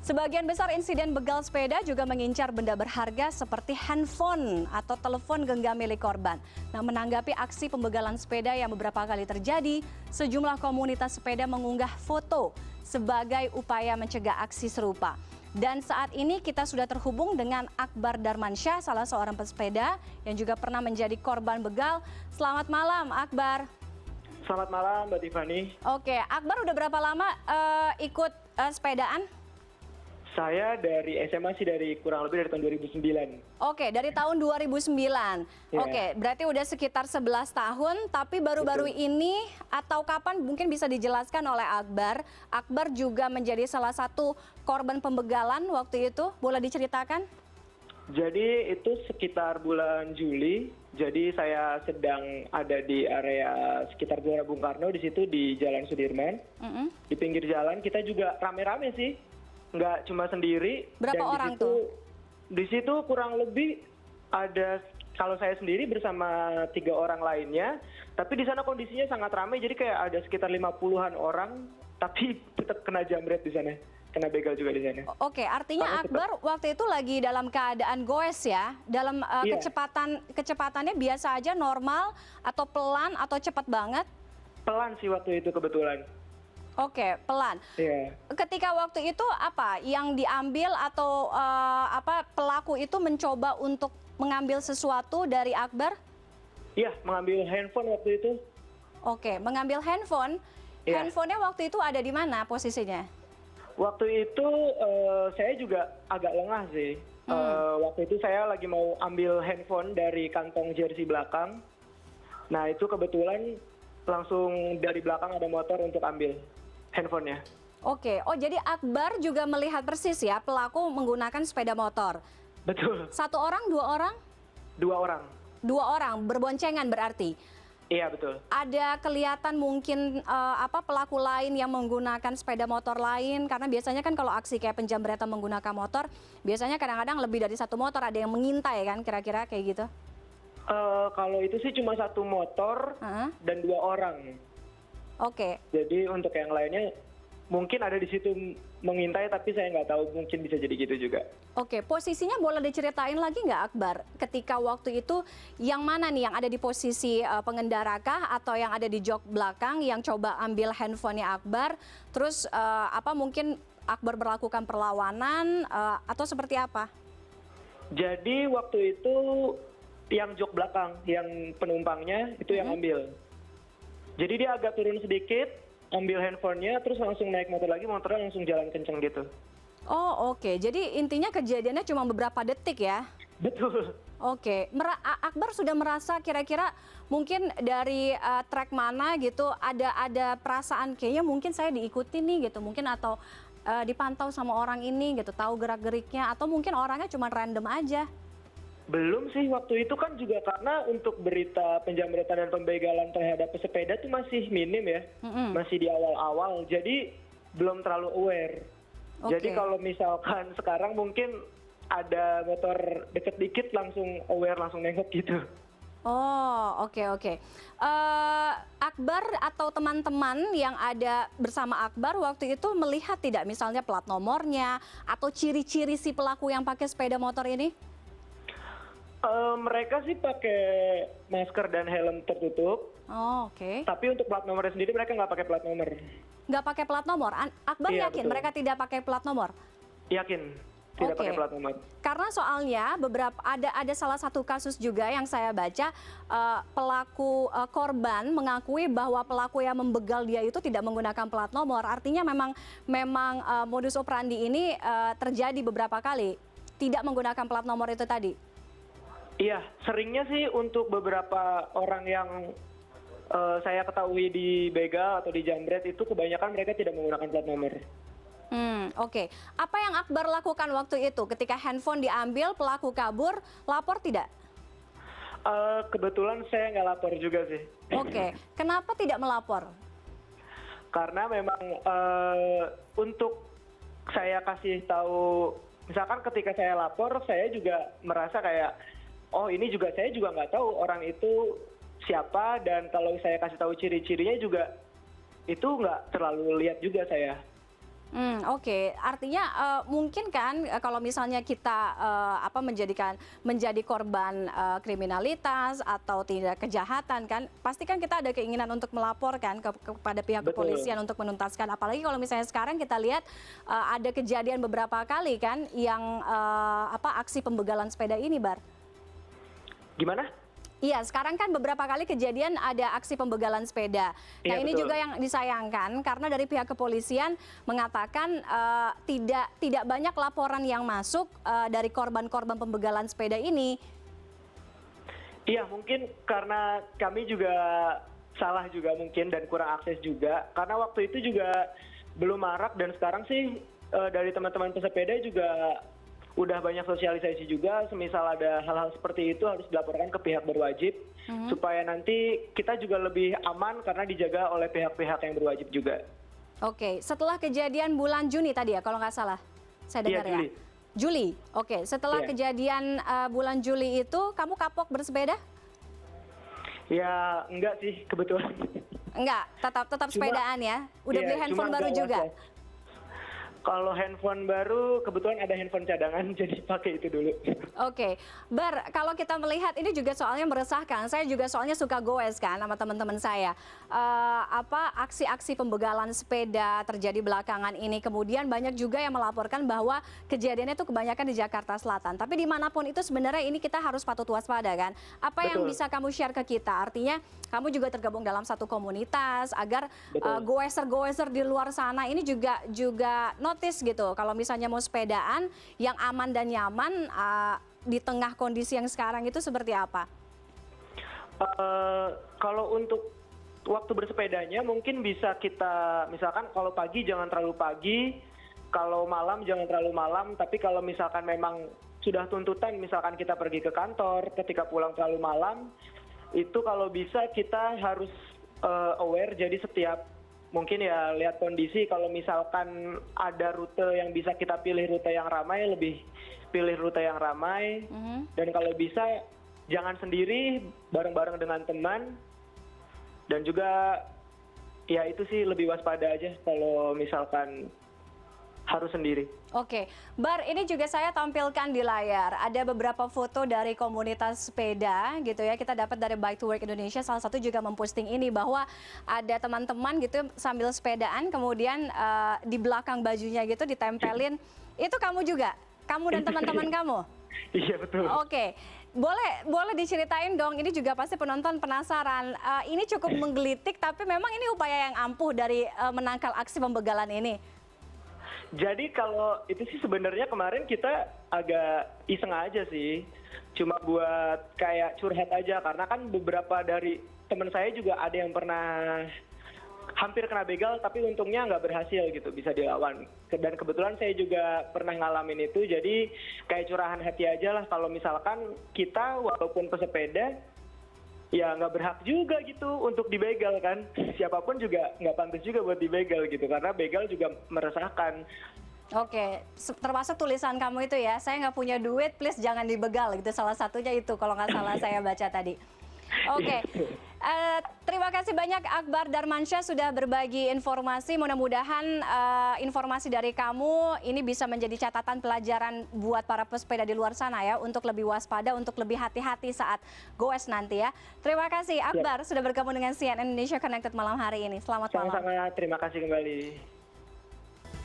Sebagian besar insiden begal sepeda juga mengincar benda berharga seperti handphone atau telepon genggam milik korban. Nah, menanggapi aksi pembegalan sepeda yang beberapa kali terjadi, sejumlah komunitas sepeda mengunggah foto sebagai upaya mencegah aksi serupa. Dan saat ini kita sudah terhubung dengan Akbar Darmansyah, salah seorang pesepeda yang juga pernah menjadi korban begal. Selamat malam, Akbar. Selamat malam, Mbak Tiffany. Oke, Akbar udah berapa lama ikut sepedaan? Saya dari SMA sih, dari kurang lebih dari tahun 2009. Oke, dari tahun 2009. Ya. Oke, berarti udah sekitar 11 tahun, tapi baru-baru ini atau kapan mungkin bisa dijelaskan oleh Akbar. Akbar juga menjadi salah satu korban pembegalan waktu itu, boleh diceritakan? Jadi itu sekitar bulan Juli. Jadi saya sedang ada di area sekitar Gelora Bung Karno, di situ di Jalan Sudirman. Di pinggir jalan kita juga rame-rame sih. Nggak cuma sendiri. Berapa dan orang tuh? Di situ kurang lebih ada, kalau saya sendiri bersama 3 orang lainnya, tapi di sana kondisinya sangat ramai, jadi kayak ada sekitar 50-an orang, tapi tetap kena jambret di sana, kena begal juga di sana. Oke, artinya Akbar waktu itu lagi dalam keadaan goes ya, dalam Iya. kecepatannya biasa aja, normal atau pelan atau cepat banget? Pelan sih waktu itu kebetulan. Oke, pelan. Iya. Ketika waktu itu apa yang diambil atau pelaku itu mencoba untuk mengambil sesuatu dari Akbar? Iya, mengambil handphone waktu itu. Oke, mengambil handphone. Iya. Handphonenya waktu itu ada di mana posisinya? Waktu itu saya juga agak lengah sih. Waktu itu saya lagi mau ambil handphone dari kantong jersey belakang. Nah itu kebetulan langsung dari belakang ada motor untuk ambil handphonenya. Oke, oh jadi Akbar juga melihat persis ya pelaku menggunakan sepeda motor. Betul. Satu orang, dua orang? 2 orang. Dua orang, berboncengan berarti? Iya betul. Ada kelihatan mungkin pelaku lain yang menggunakan sepeda motor lain, karena biasanya kan kalau aksi kayak penjambretan menggunakan motor, biasanya kadang-kadang lebih dari satu motor, ada yang mengintai kan, kira-kira kayak gitu? Kalau itu sih cuma 1 motor dan 2 orang. Oke. Jadi untuk yang lainnya mungkin ada di situ mengintai, tapi saya nggak tahu, mungkin bisa jadi gitu juga. Oke, posisinya boleh diceritain lagi nggak Akbar? Ketika waktu itu yang mana nih, yang ada di posisi pengendarakah atau yang ada di jok belakang yang coba ambil handphonenya Akbar? Terus mungkin Akbar berlakukan perlawanan atau seperti apa? Jadi waktu itu yang jok belakang, yang penumpangnya itu yang ambil. Jadi dia agak turun sedikit, ambil handphonenya, terus langsung naik motor lagi, motornya langsung jalan kenceng gitu. Oh oke, jadi intinya kejadiannya cuma beberapa detik ya? Betul. Oke, Akbar sudah merasa kira-kira mungkin dari track mana gitu, ada perasaan kayaknya mungkin saya diikuti nih gitu, mungkin atau dipantau sama orang ini gitu, tahu gerak-geriknya, atau mungkin orangnya cuma random aja? Belum sih, waktu itu kan juga karena untuk berita penjambretan dan pembegalan terhadap pesepeda itu masih minim ya, masih di awal-awal, jadi belum terlalu aware. Jadi kalau misalkan sekarang mungkin ada motor deket dikit langsung aware, langsung nengok gitu. Oh oke. Akbar atau teman-teman yang ada bersama Akbar waktu itu melihat tidak misalnya plat nomornya atau ciri-ciri si pelaku yang pakai sepeda motor ini? Mereka sih pakai masker dan helm tertutup. Oh, oke. Tapi untuk plat nomornya sendiri mereka nggak pakai plat nomor. Nggak pakai plat nomor? Akbar Iya, yakin betul. mereka tidak pakai plat nomor? Yakin tidak Oke. pakai plat nomor. Karena soalnya ada salah satu kasus juga yang saya baca, pelaku korban mengakui bahwa pelaku yang membegal dia itu tidak menggunakan plat nomor. Artinya memang modus operandi ini terjadi beberapa kali tidak menggunakan plat nomor itu tadi. Iya, seringnya sih untuk beberapa orang yang saya ketahui di begal atau di jambret itu kebanyakan mereka tidak menggunakan plat nomor. Oke. Apa yang Akbar lakukan waktu itu ketika handphone diambil, pelaku kabur, lapor tidak? Kebetulan saya nggak lapor juga sih. Oke. Kenapa tidak melapor? Karena memang untuk saya kasih tahu, misalkan ketika saya lapor, saya juga merasa kayak, oh ini juga saya juga nggak tahu orang itu siapa, dan kalau saya kasih tahu ciri-cirinya juga itu nggak terlalu lihat juga saya. Oke. Artinya mungkin kan kalau misalnya kita menjadi korban kriminalitas atau tindak kejahatan kan, pasti kan kita ada keinginan untuk melaporkan kepada pihak Betul. kepolisian untuk menuntaskan. Apalagi kalau misalnya sekarang kita lihat ada kejadian beberapa kali kan yang aksi pembegalan sepeda ini, Bar. Gimana? Iya, sekarang kan beberapa kali kejadian ada aksi pembegalan sepeda. Nah, Iya, ini betul. juga yang disayangkan karena dari pihak kepolisian mengatakan tidak banyak laporan yang masuk dari korban-korban pembegalan sepeda ini. Iya, mungkin karena kami juga salah juga mungkin dan kurang akses juga. Karena waktu itu juga belum marak dan sekarang sih dari teman-teman pesepeda juga udah banyak sosialisasi juga. Semisal ada hal-hal seperti itu harus dilaporkan ke pihak berwajib supaya nanti kita juga lebih aman karena dijaga oleh pihak-pihak yang berwajib juga. Oke, setelah kejadian bulan Juni tadi ya, kalau nggak salah, saya Iya, dengar ya. Juli. Juli, oke. Setelah Iya. kejadian bulan Juli itu, kamu kapok bersepeda? Ya enggak sih kebetulan. Enggak, tetap Cuma- sepedaan ya. Udah Iya, beli handphone cuma baru nggak juga. was-was. Kalau handphone baru kebetulan ada handphone cadangan jadi pakai itu dulu. Oke, Bar, kalau kita melihat ini juga soalnya meresahkan. Saya juga soalnya suka goes kan sama teman-teman saya. Aksi-aksi pembegalan sepeda terjadi belakangan ini. Kemudian banyak juga yang melaporkan bahwa kejadiannya itu kebanyakan di Jakarta Selatan. Tapi dimanapun itu sebenarnya ini kita harus patut waspada kan. Apa yang Betul. bisa kamu share ke kita? Artinya kamu juga tergabung dalam satu komunitas agar Betul. goeser-goeser di luar sana ini juga notice gitu. Kalau misalnya mau sepedaan yang aman dan nyaman di tengah kondisi yang sekarang itu seperti apa? Kalau untuk waktu bersepedanya mungkin bisa kita misalkan kalau pagi jangan terlalu pagi, kalau malam jangan terlalu malam, tapi kalau misalkan memang sudah tuntutan misalkan kita pergi ke kantor ketika pulang terlalu malam, itu kalau bisa kita harus aware, jadi setiap mungkin ya lihat kondisi, kalau misalkan ada rute yang bisa kita pilih rute yang ramai, lebih pilih rute yang ramai. Dan kalau bisa jangan sendiri, bareng-bareng dengan teman. Dan juga ya itu sih lebih waspada aja kalau misalkan harus sendiri. Oke, Bar, ini juga saya tampilkan di layar. Ada beberapa foto dari komunitas sepeda gitu ya. Kita dapat dari Bike to Work Indonesia, salah satu juga memposting ini bahwa ada teman-teman gitu sambil sepedaan, kemudian di belakang bajunya gitu ditempelin. Itu kamu juga? Kamu dan teman-teman kamu? Iya betul. Oke, boleh diceritain dong. Ini juga pasti penonton penasaran. Ini cukup menggelitik, tapi memang ini upaya yang ampuh dari menangkal aksi pembegalan ini. Jadi kalau itu sih sebenarnya kemarin kita agak iseng aja sih. Cuma buat kayak curhat aja, karena kan beberapa dari teman saya juga ada yang pernah hampir kena begal tapi untungnya nggak berhasil gitu, bisa dilawan. Dan kebetulan saya juga pernah ngalamin itu, jadi kayak curahan hati aja lah kalau misalkan kita walaupun pesepeda ya nggak berhak juga gitu untuk dibegal kan. Siapapun juga nggak pantas juga buat dibegal gitu, karena begal juga meresahkan. Oke, termasuk tulisan kamu itu ya, saya nggak punya duit, please jangan dibegal gitu. Salah satunya itu kalau nggak salah saya baca tadi. Oke, terima kasih banyak Akbar Darmansyah sudah berbagi informasi. Mudah-mudahan informasi dari kamu ini bisa menjadi catatan pelajaran buat para pesepeda di luar sana ya, untuk lebih waspada, untuk lebih hati-hati saat goes nanti ya. Terima kasih Akbar sudah bergabung dengan CNN Indonesia Connected malam hari ini. Selamat malam. Sama-sama, terima kasih kembali.